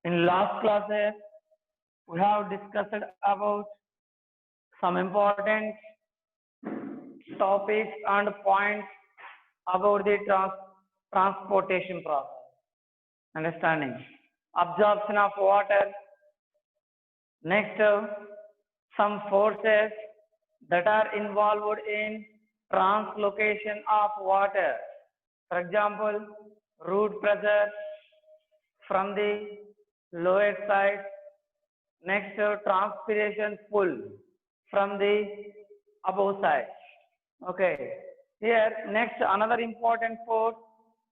In last classes, we have discussed about some important topics and points about the transportation process. Understanding absorption of water. Next, some forces that are involved in translocation of water. For example, root pressure from the lower side. Next, transpiration pull from the above side. Okay. Here, next, another important force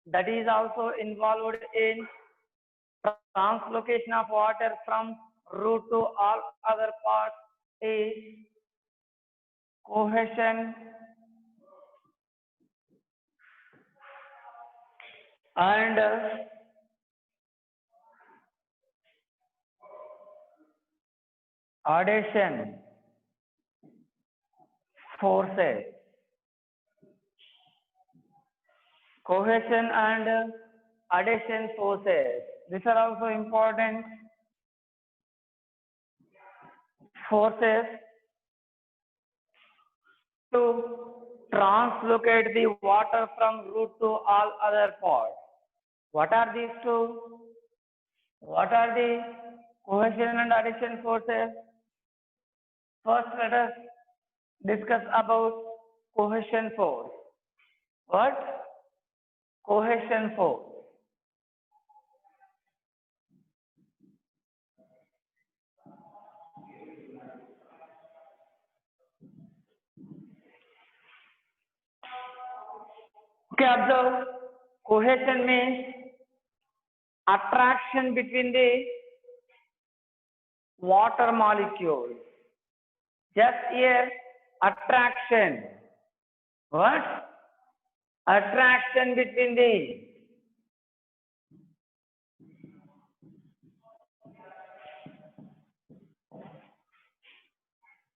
that is also involved in translocation of water from root to all other parts is cohesion and adhesion forces. Cohesion and adhesion forces. These are also important forces to translocate the water from root to all other parts. What are these two? What are the cohesion and adhesion forces? First, let us discuss about cohesion force. What? Cohesion force. Okay, observe. Cohesion means attraction between the water molecules. Just here, attraction. What? Attraction between the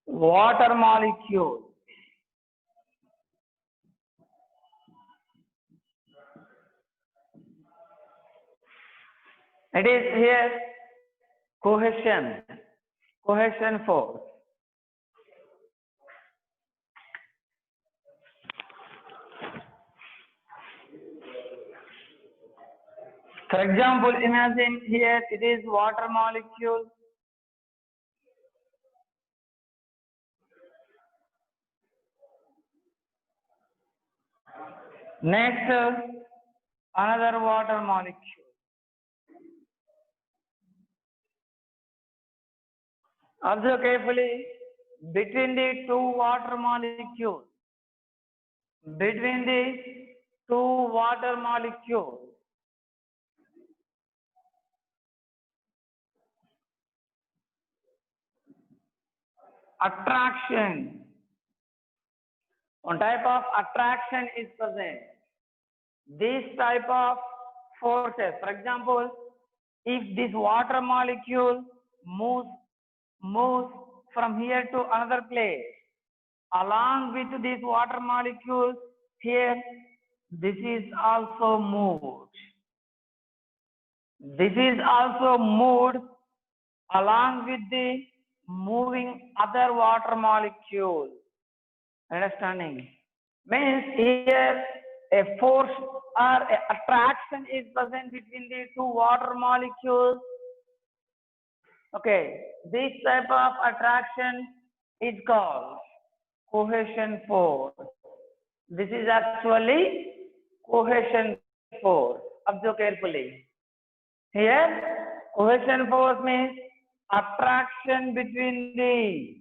water molecule. It is here cohesion force. For example, imagine here it is water molecule. Next, another water molecule. Observe carefully between the two water molecules. Between the two water molecules. Attraction. One type of attraction is present. This type of forces, for example, if this water molecule moves from here to another place, along with this water molecule here, this is also moved. This is also moved along with the moving other water molecule. Understanding? Means here a force or a attraction is present between the two water molecules. Okay, this type of attraction is called cohesion force. This is actually cohesion force. Observe carefully. Here, cohesion force means attraction between the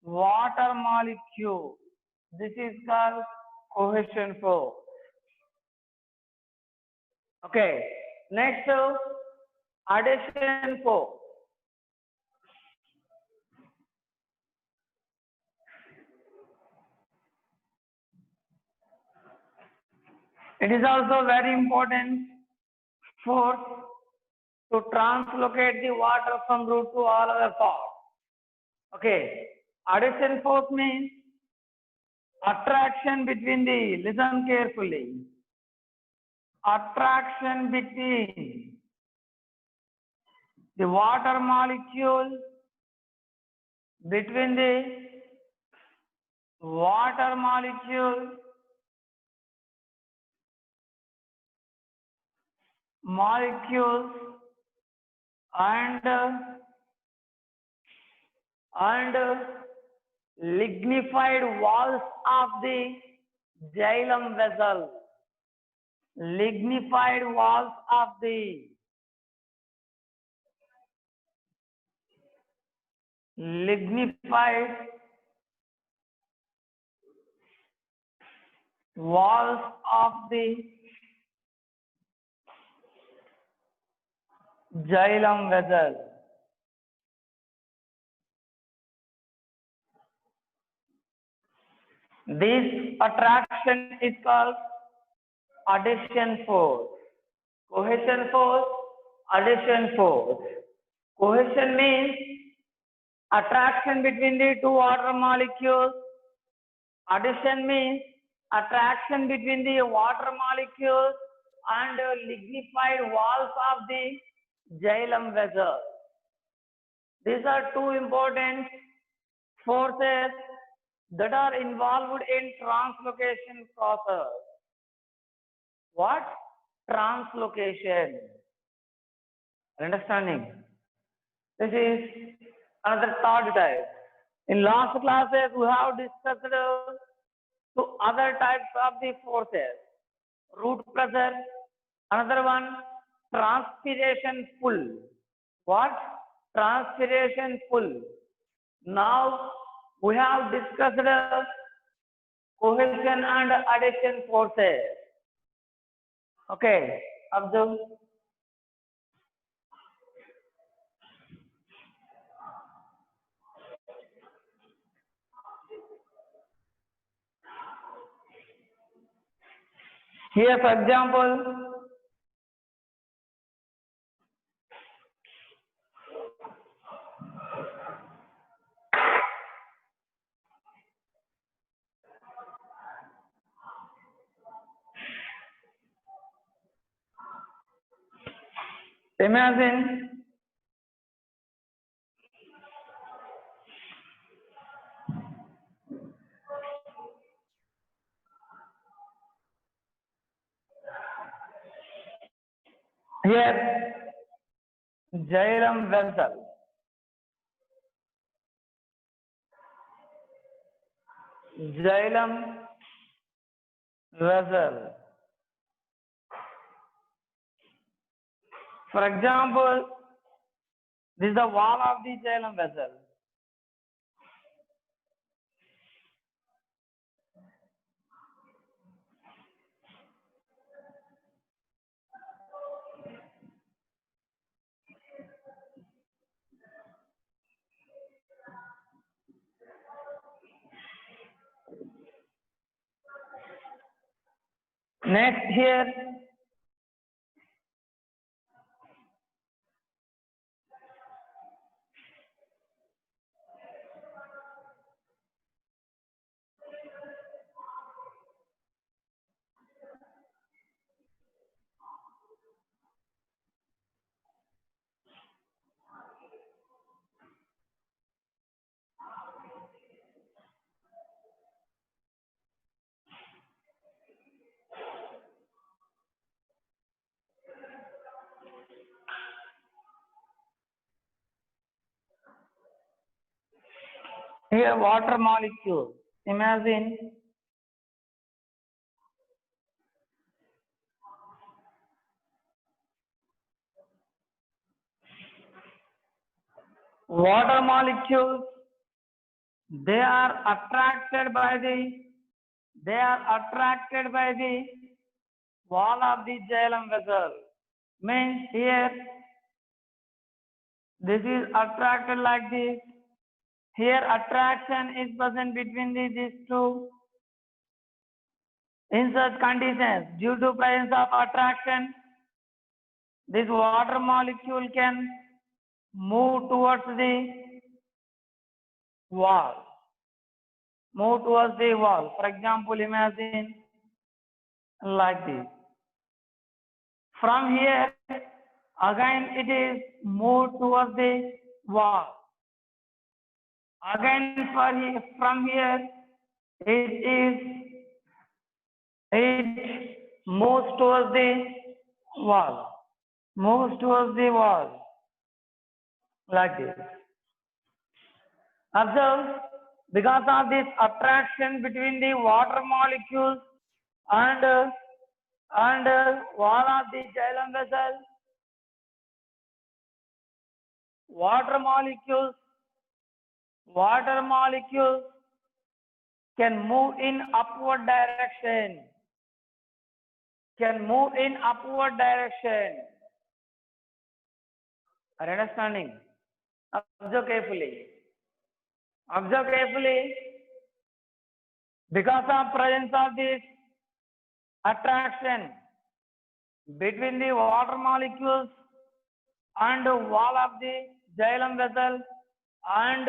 water molecule. This is called cohesion force. Okay, next, adhesion force. It is also very important force to translocate the water from root to all other parts. Okay, adhesion force means attraction between the, listen carefully, attraction between the water molecule, between the water molecules and lignified walls of the xylem vessel. Lignified walls of the lignified walls of the xylem vessel. This attraction is called adhesion force. Cohesion force, adhesion force. Cohesion means attraction between the two water molecules. Adhesion means attraction between the water molecules and lignified walls of the xylem vessel. These are two important forces that are involved in translocation process. What? Translocation. Understanding? This is another third type. In last classes, we have discussed two other types of the forces. Root pressure, another one, transpiration pull. What? Transpiration pull. Now, we have discussed cohesion and adhesion forces. Okay, observe. Here, for example, imagine here xylem vessel. Xylem vessel. For example, this is the wall of the xylem vessel. Next here, here water molecule. Imagine water molecules, they are attracted by the wall of the xylem vessel. Means here this is attracted like this. Here attraction is present between these two. In such conditions, due to presence of attraction, this water molecule can move towards the wall. Move towards the wall. For example, imagine like this. From here, Again, it is moved towards the wall. Again, from here, it moves towards the wall. Moves towards the wall. Like this. Observe, because of this attraction between the water molecules and wall of the xylem vessel, water molecules can move in upward direction. Are you understanding? Observe carefully. Because of presence of this attraction between the water molecules and wall of the xylem vessel and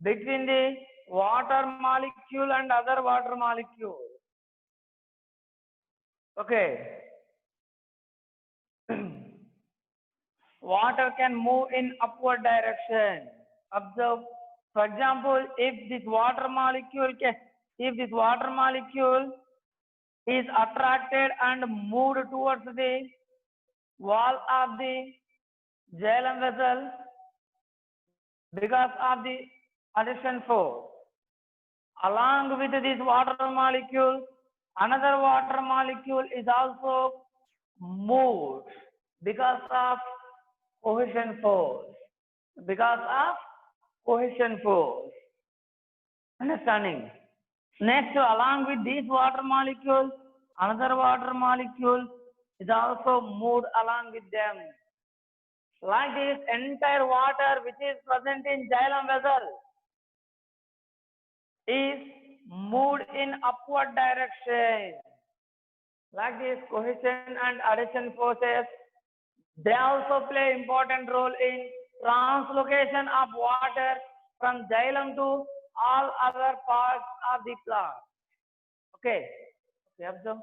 between the water molecule and other water molecule. Okay. Water can move in upward direction. Observe, for example, if this water molecule is attracted and moved towards the wall of the xylem vessel because of the adhesion force, along with this water molecule, another water molecule is also moved because of cohesion force. Understanding? Next, along with these water molecules, another water molecule is also moved along with them. Like this, entire water which is present in xylem vessel is moved in upward direction. Like this, cohesion and adhesion forces, they also play important role in translocation of water from xylem to all other parts of the plant. Okay. Observe.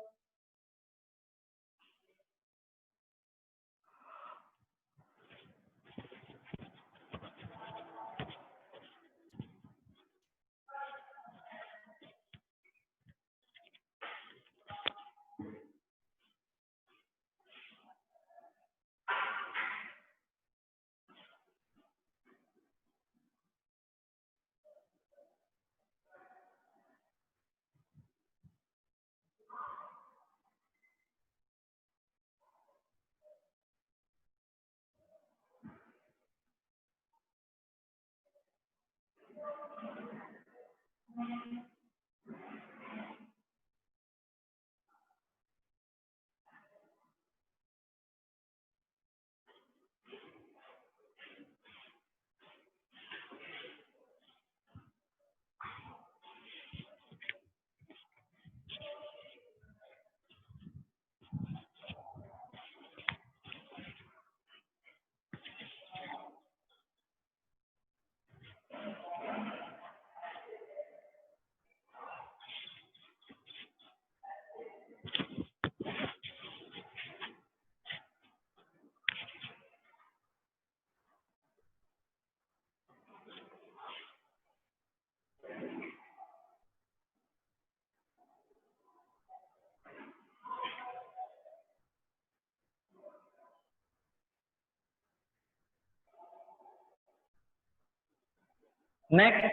Next,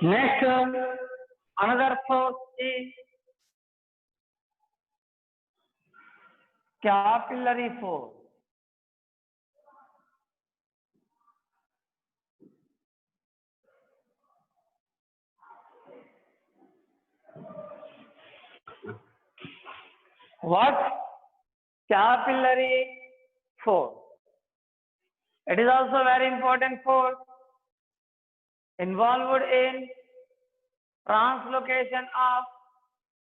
Next, another force is capillary force. What? Capillary force. It is also very important force involved in translocation of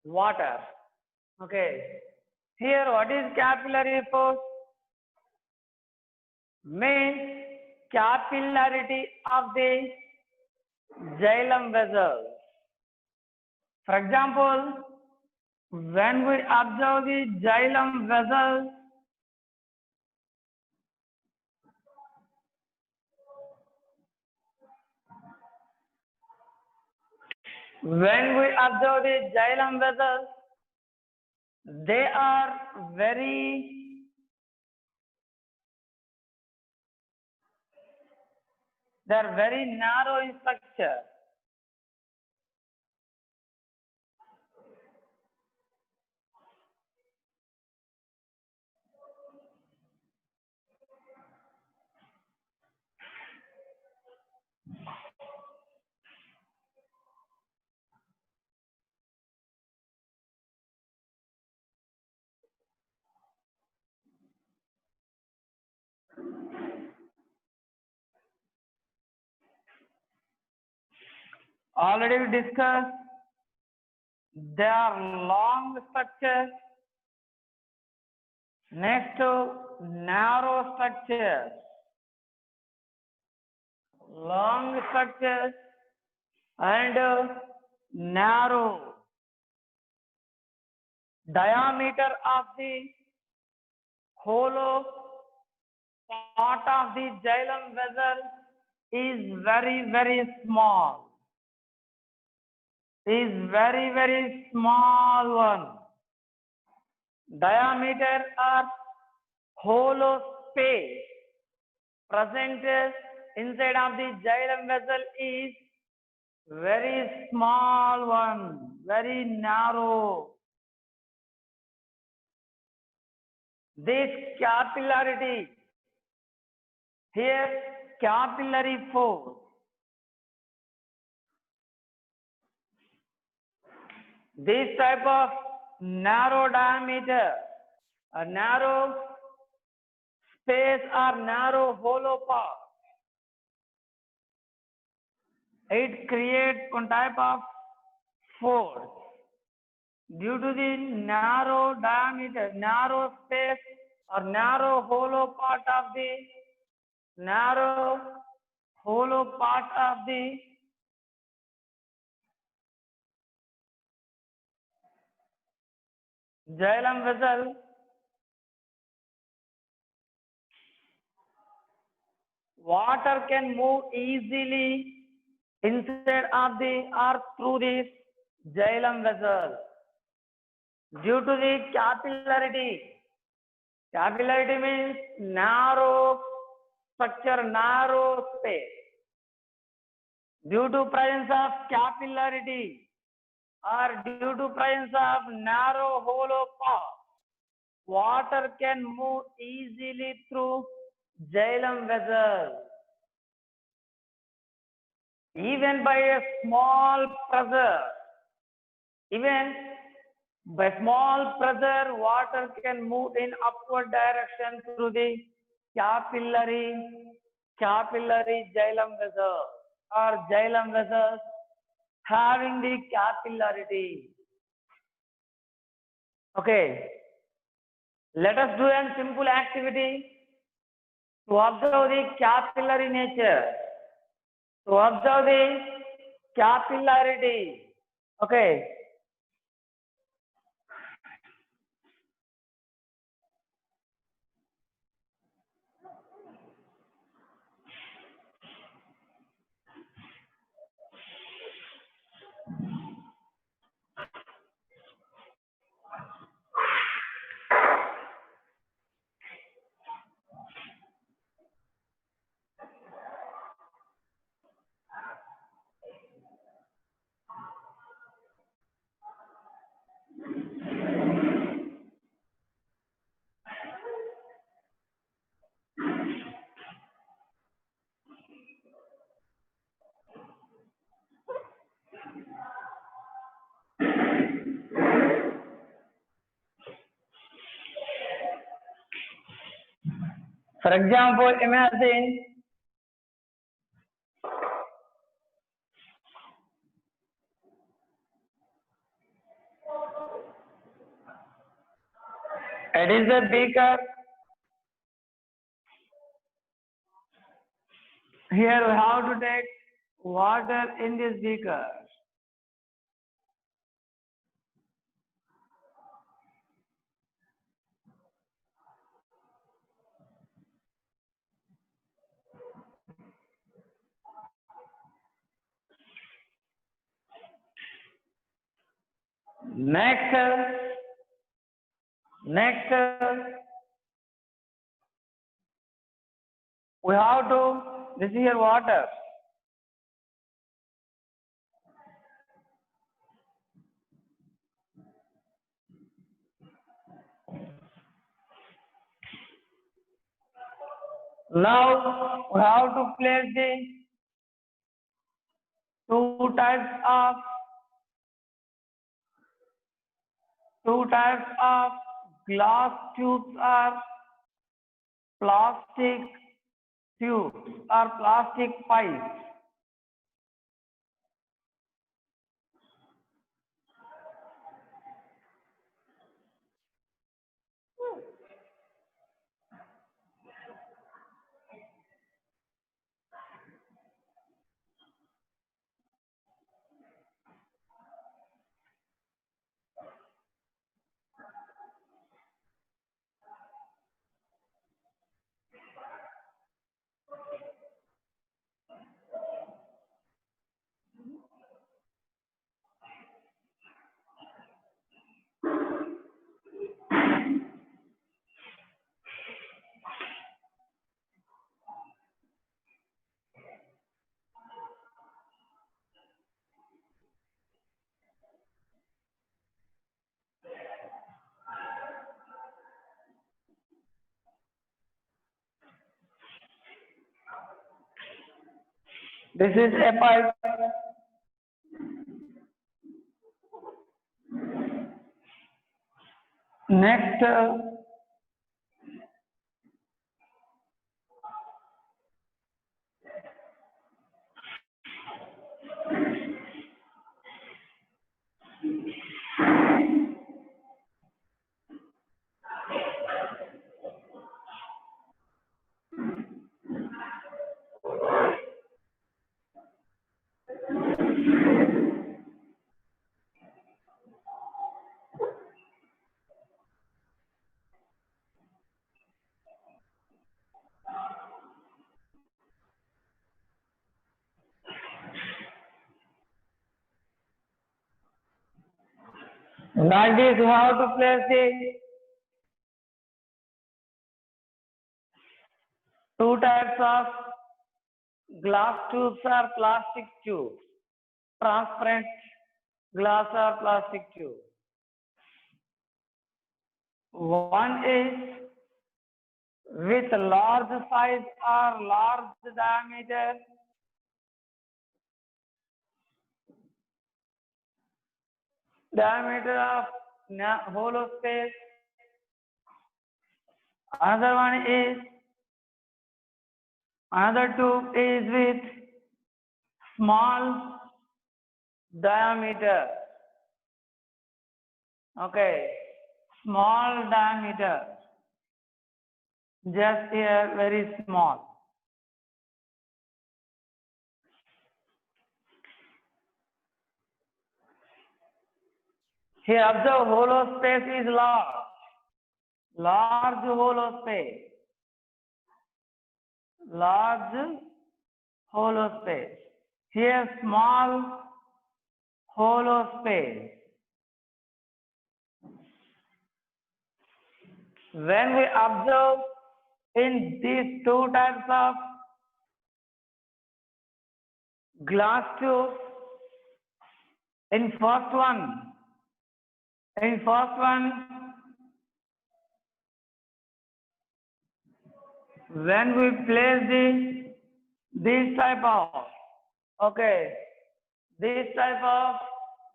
water. Okay. Here, what is capillary force? Means capillarity of the xylem vessel. For example, when we observe the xylem vessel, they are very narrow in structure. Already we discussed, they are long structures. Next to narrow structures. Long structures and narrow. Diameter of the hollow part of the xylem vessel is very small. Is very small one. Diameter of hollow space present inside of the xylem vessel is very small one, very narrow. This capillarity, here capillary force, this type of narrow diameter, a narrow space or narrow hollow part, it creates one type of force. Due to the narrow diameter, narrow space or narrow hollow part of the xylem vessel, water can move easily inside of the or through this xylem vessel due to the capillarity. Capillarity means narrow structure, narrow space. Due to presence of capillarity or due to presence of narrow hollow part, water can move easily through xylem vessel. Even by a small pressure, water can move in upward direction through the capillary xylem vessel or xylem vessels having the capillarity. Okay, let us do a simple activity to observe the capillary nature, to observe the capillarity. Okay. For example, imagine it is a beaker. Here we have to take water in this beaker. Next, we have to, this is here water. Now we have to place the two types of glass tubes or plastic tubes or plastic pipes. This is a pipe. Next, like this, you have to place the two types of glass tubes or plastic tubes, transparent glass or plastic tube. One is with large size or large diameter. Diameter of hollow space. Another tube is with small diameter. Okay, small diameter. Just here, very small. Here, observe hollow space is large. Large hollow space. Large hollow space. Here, small hollow space. When we observe in these two types of glass tubes, in first one, when we place this type of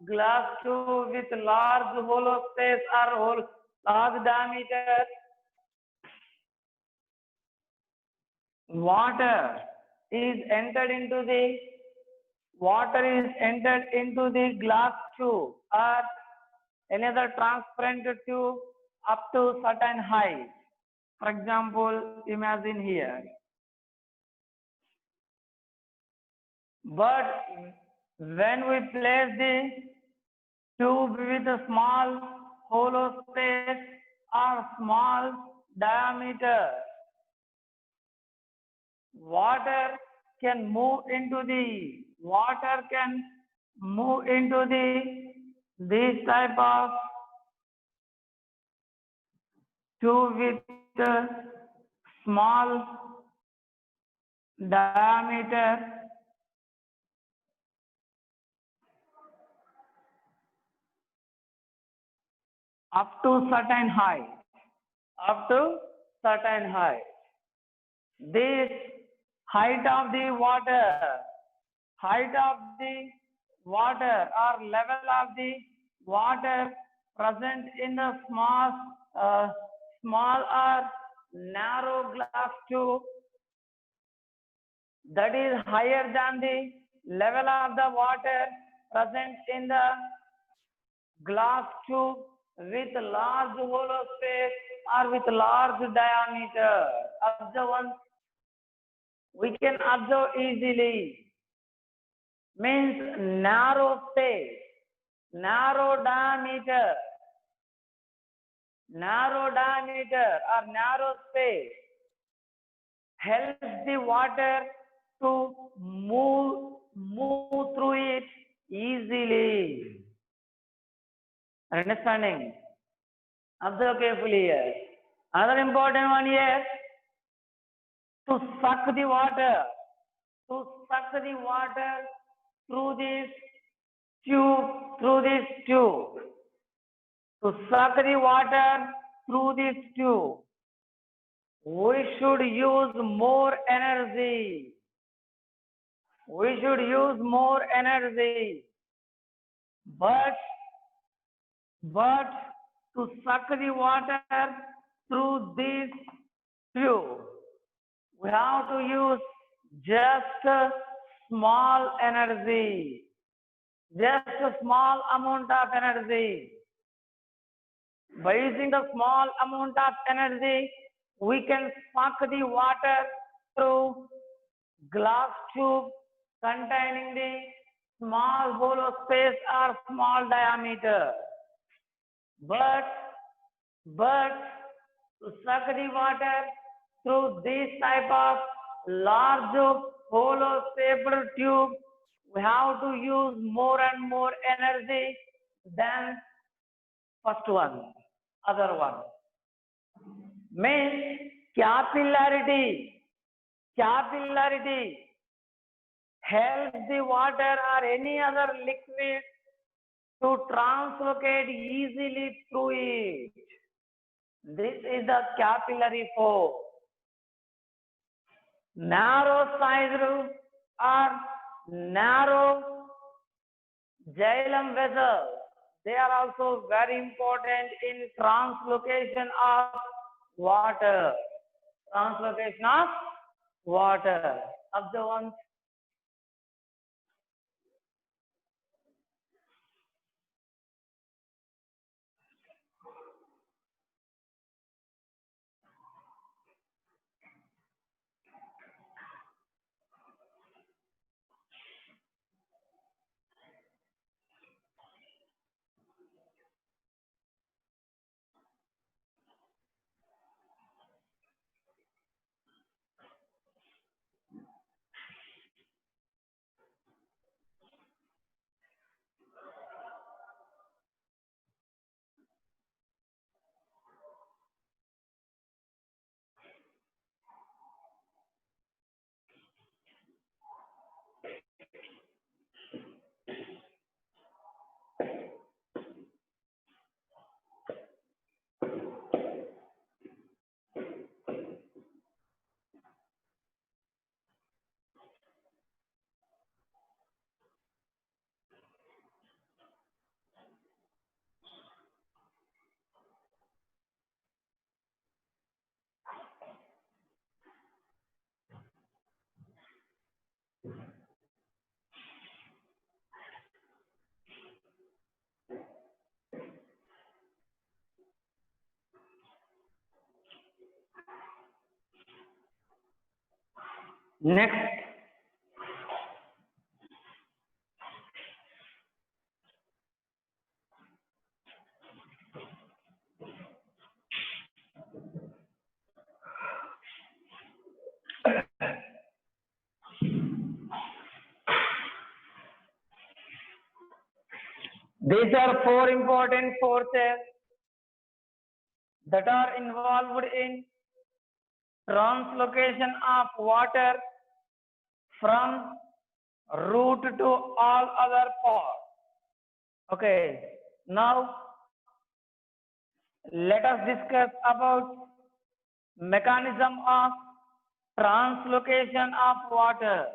glass tube with large hollow space or large diameter, water is entered into the glass tube or another transparent tube up to certain height. For example, imagine here. But when we place the tube with a small hollow space or small diameter, water can move into this type of tube with a small diameter up to certain height. This height of the water or level of the water present in the small or narrow glass tube, that is higher than the level of the water present in the glass tube with large hollow space or with large diameter. Observe, we can observe easily. Means narrow space, narrow diameter or narrow space helps the water to move through it easily. Understanding? Observe carefully here. Another important one here, to suck the water through this tube. To suck the water through this tube, we should use more energy. But to suck the water through this tube, we have to use just a small energy, just a small amount of energy. By using the small amount of energy, we can suck the water through glass tube containing the small hollow space or small diameter. But to suck the water through this type of large hollow shaped tube, we have to use more and more energy than first one, other one. Means capillarity helps the water or any other liquid to translocate easily through it. This is the capillary force. Narrow sized or narrow xylem vessels, they are also very important in translocation of water. Observe once. Next, these are four important forces that are involved in translocation of water from root to all other parts. Okay, now let us discuss about mechanism of translocation of water.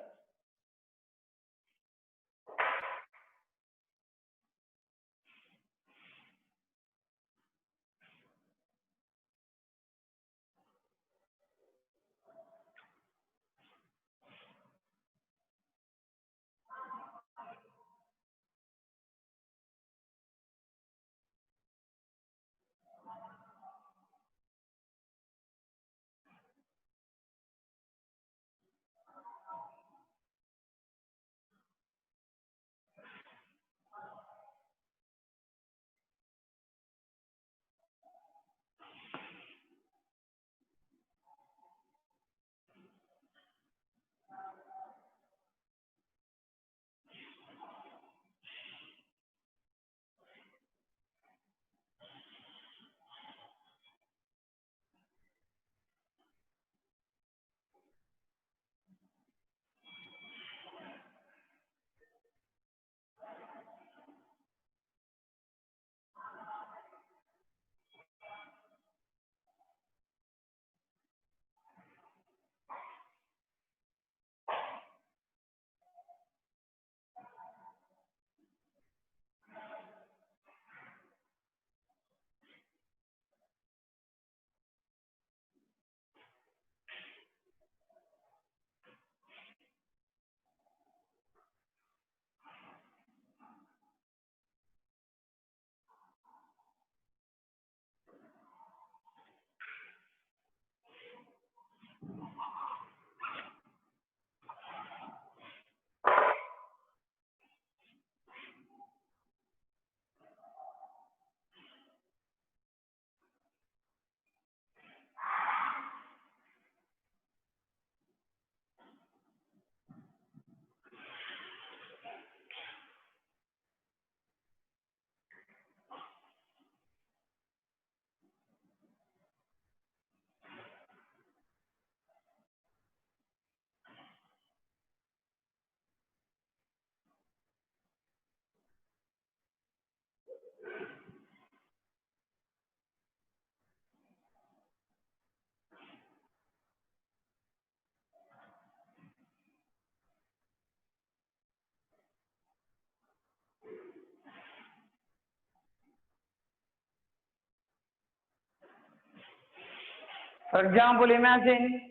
For example, imagine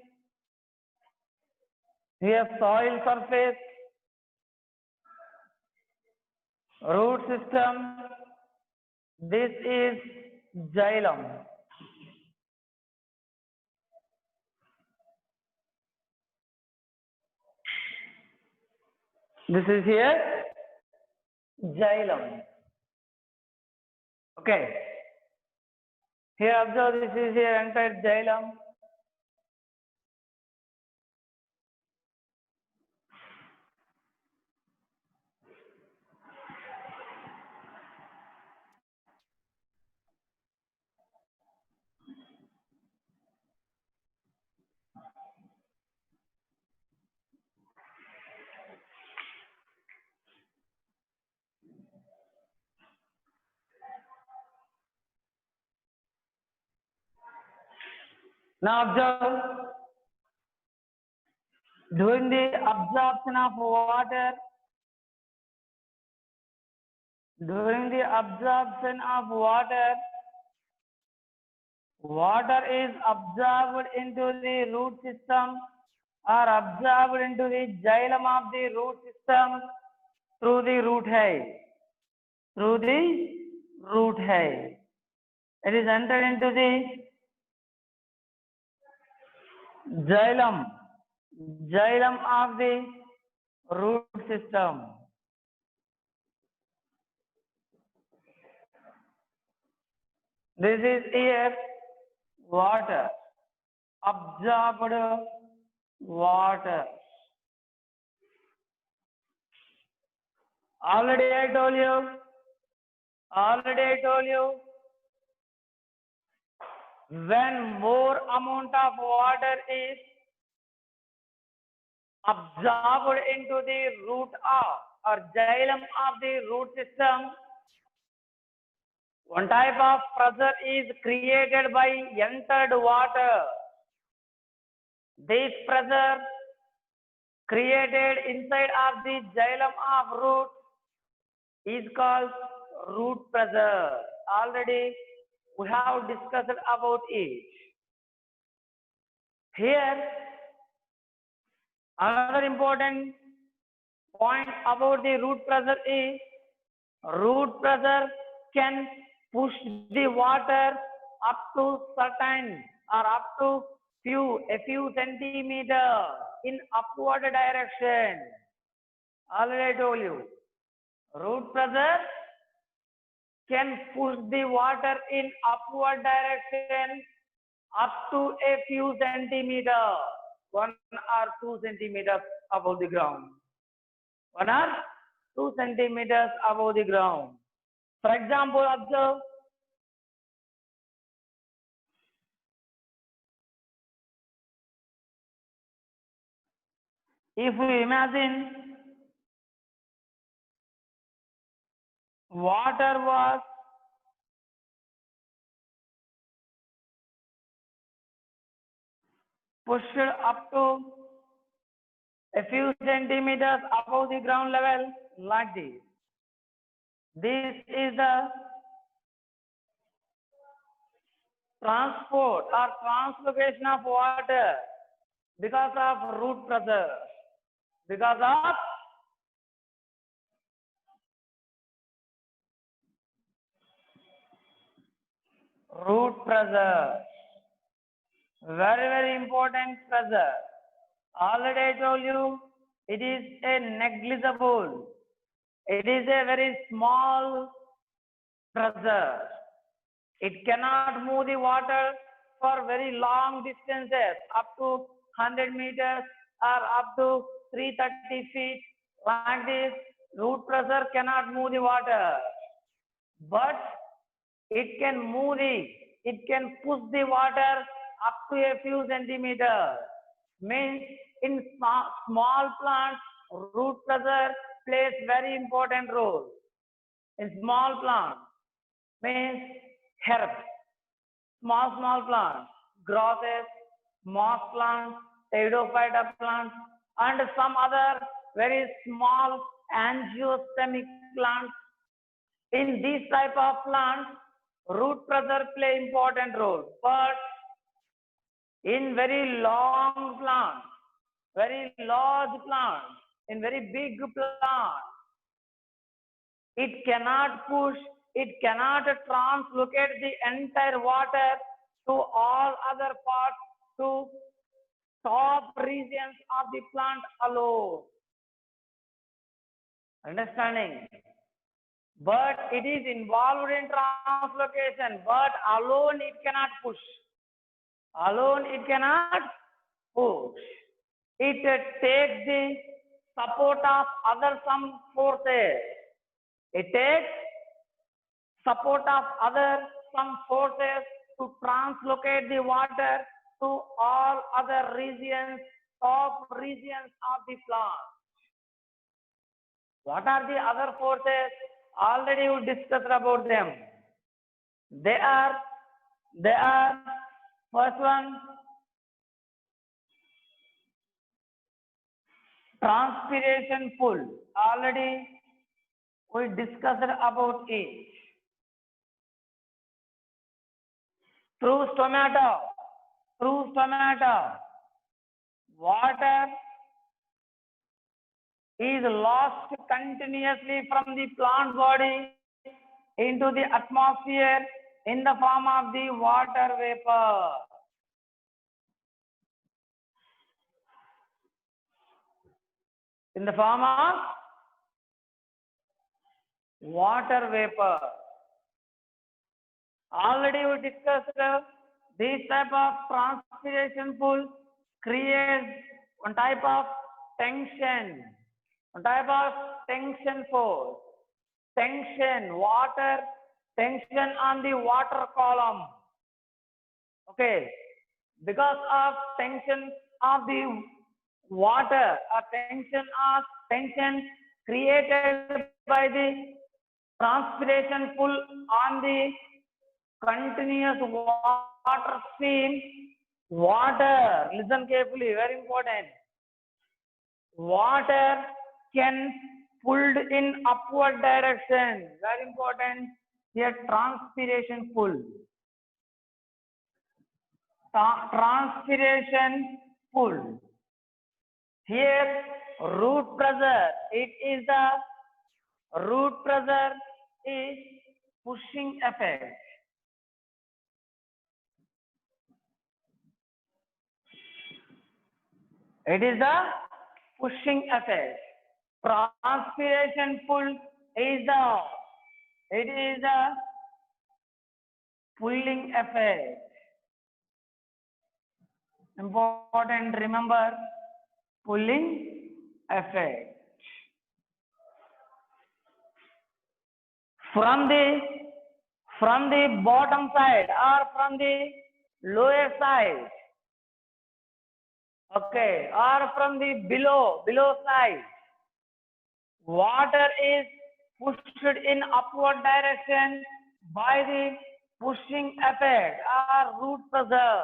here soil surface, root system, this is xylem. This is here xylem. Okay. Here observe, this is here entire xylem. Now observe, during the absorption of water, water is absorbed into the root system or absorbed into the xylem of the root system through the root hair. It is entered into the xylem. xylem of the root system. This is here water, absorbed water. Already I told you, when more amount of water is absorbed into the root of or xylem of the root system, one type of pressure is created by entered water. This pressure created inside of the xylem of root is called root pressure. Already we have discussed about it. Here, another important point about the root pressure is root pressure can push the water up to certain or up to a few centimeters in upward direction. Already I told you, root pressure can push the water in upward direction up to a few centimeters, 1 or 2 centimeters above the ground. 1 or 2 centimeters above the ground. For example, observe if we imagine water was pushed up to a few centimeters above the ground level like this. This is the transport or translocation of water because of root pressure. Because of root pressure. Very, very important pressure. Already I told you, it is a negligible. It is a very small pressure. It cannot move the water for very long distances, up to 100 meters or up to 330 feet. Like this, root pressure cannot move the water. But it can push the water up to a few centimeters. Means in small plants, root pressure plays very important role. In small plants, means herbs, small plants, grasses, moss plants, pteridophyta plants, and some other very small angiospermic plants. In these type of plants, root pressure play important role. But in very long plants, very large plants, in very big plants, it cannot push, it cannot translocate the entire water to all other parts, to top regions of the plant alone. Understanding? But it is involved in translocation, but alone it cannot push. Alone it cannot push. It takes the support of other some forces. It takes support of other some forces to translocate the water to all other regions, top regions of the plant. What are the other forces? Already we discussed about them. They are first one, transpiration pull. Already we discussed about it. Through stomata, water is lost continuously from the plant body into the atmosphere in the form of the water vapor. in the form of water vapor. Already we discussed this type of transpiration pool creates one type of tension, force. Tension, water, tension on the water column. Okay, because of tension of the water, a tension created by the transpiration pull on the continuous water stream. Water, listen carefully, very important. Water can pulled in upward direction, very important. Here transpiration pull. Transpiration pull. Here root pressure, it is the root pressure is pushing effect. It is the pushing effect. Transpiration pull is the pulling effect. Important, remember, pulling effect. From the bottom side or from the lower side, okay, or from the below side, water is pushed in upward direction by the pushing effect or root pressure.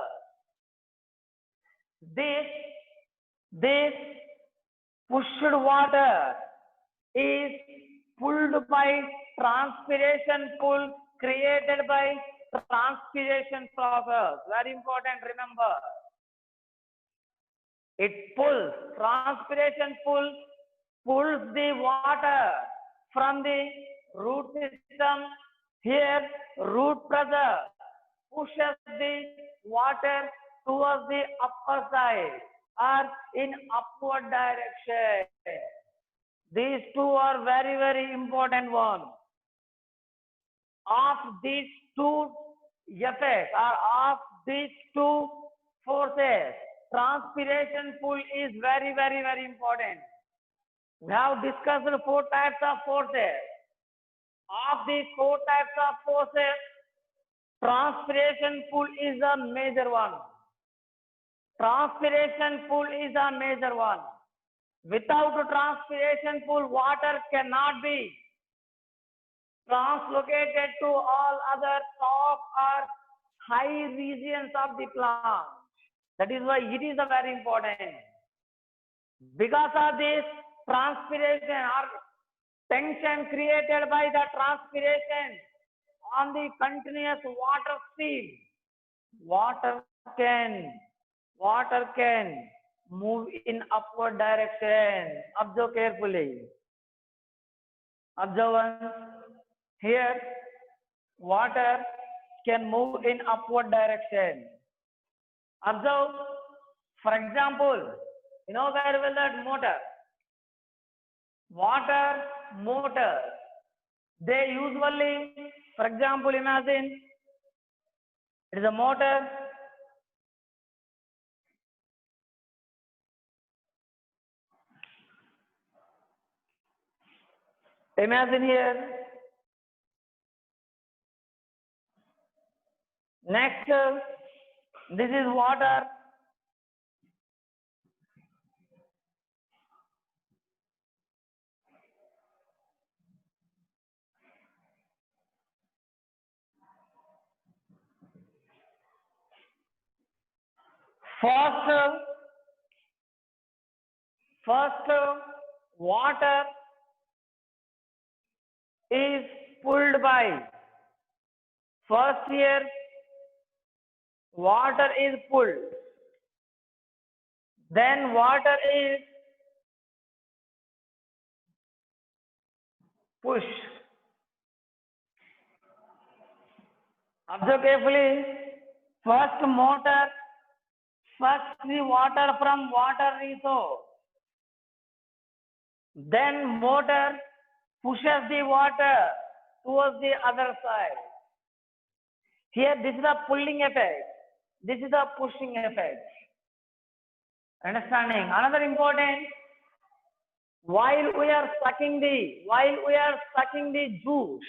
This pushed water is pulled by transpiration pull created by transpiration process. Very important, remember. It pulls, transpiration pulls the water from the root system. Here, root pressure pushes the water towards the upper side or in upward direction. These two are very, very important ones. Of these two effects or of these two forces, transpiration pull is very, very, very important. We have discussed 4 types of forces. Of these 4 types of forces, transpiration pull is a major one. Transpiration pull is a major one. Without transpiration pull, water cannot be translocated to all other top or high regions of the plant. That is why it is a very important. Because of this transpiration or tension created by the transpiration on the continuous water stream, water can move in upward direction. Observe carefully. Observe here, water can move in upward direction. Observe, for example, you know very well that water motor, they usually, for example, imagine it is a motor. Imagine here. Next, this is water. First, water is pulled by, first here, water is pulled, then water is pushed. Observe carefully. First motor sucks the water from water resource. Then motor pushes the water towards the other side. Here, this is a pulling effect. This is a pushing effect. Understanding? Another important, while we are sucking the juice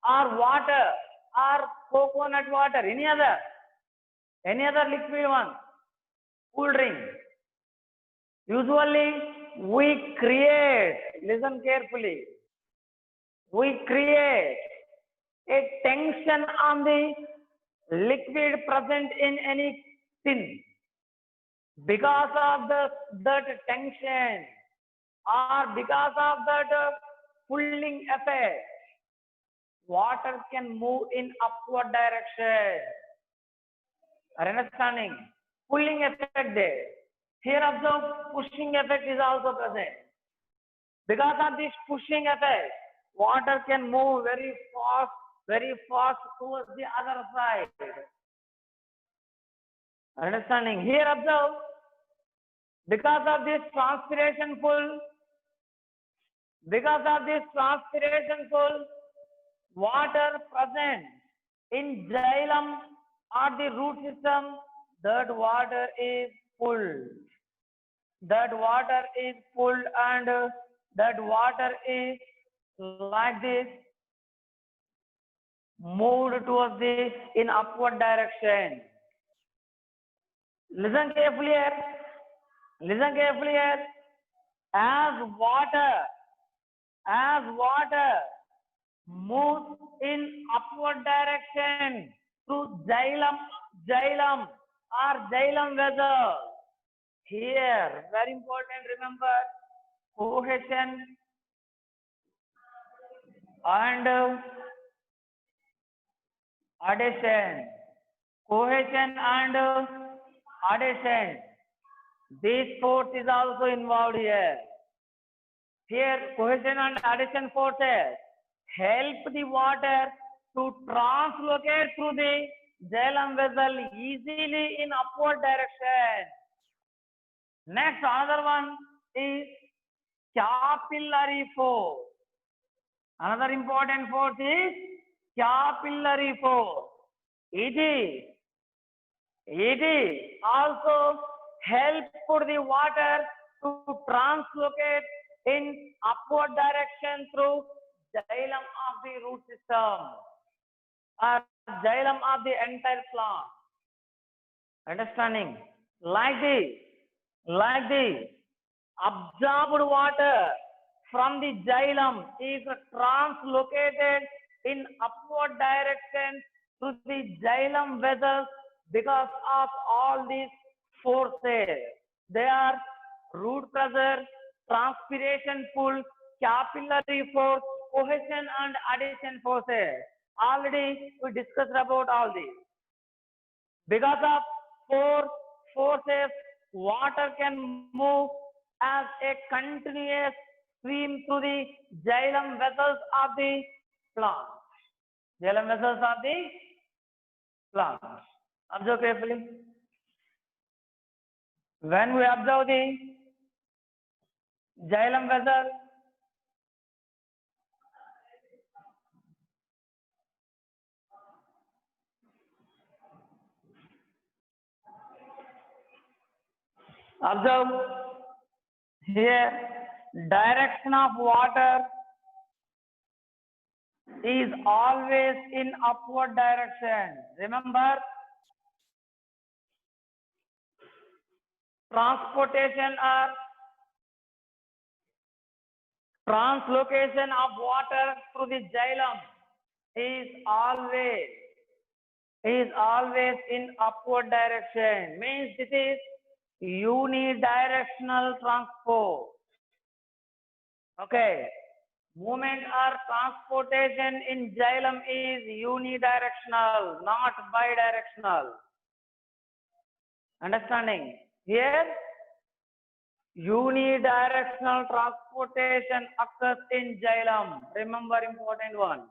or water or coconut water, any other liquid one, cool drink, usually we create, listen carefully, we create a tension on the liquid present in any tin. Because of that tension or because of that pulling effect, water can move in upward direction. Are you understanding? Pulling effect there. Here observe pushing effect is also present. Because of this pushing effect, water can move very fast towards the other side. Understanding? Here observe, because of this transpiration pull, water present in xylem or the root system, that water is pulled. And that water is like this, moved towards the in upward direction. Listen carefully here. As water moves in upward direction through xylem or xylem vessel. Here, very important, remember, cohesion and adhesion. This force is also involved here. Here, cohesion and adhesion forces help the water to translocate through the xylem vessel easily in upward direction. Next, another one is capillary force. Another important force is capillary force. It also help for the water to translocate in upward direction through xylem of the root system or xylem of the entire plant. Understanding? Like this, absorbed water from the xylem is translocated in upward direction to the xylem vessels because of all these forces. They are root pressure, transpiration pull, capillary force, cohesion and adhesion forces. Already we discussed about all these. Because of four forces, water can move as a continuous stream through the xylem vessels of the plant. Xylem vessels of the plant. Observe carefully. When we observe the xylem vessel, observe here, direction of water is always in upward direction. Remember, transportation or translocation of water through the xylem is always in upward direction. Means this is unidirectional transport. Okay. Movement or transportation in xylem is unidirectional, not bidirectional. Understanding? Here, unidirectional transportation occurs in xylem. Remember, important one.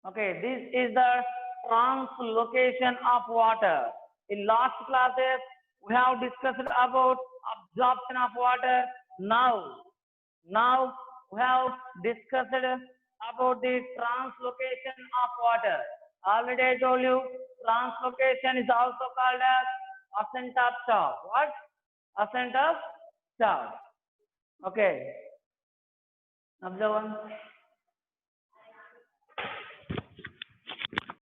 Okay, this is the translocation of water. In last classes, we have discussed about absorption of water. Now, Now we have discussed about the translocation of water. Already I told you translocation is also called as ascent of shock. What? Ascent of shock. Okay. Observe one.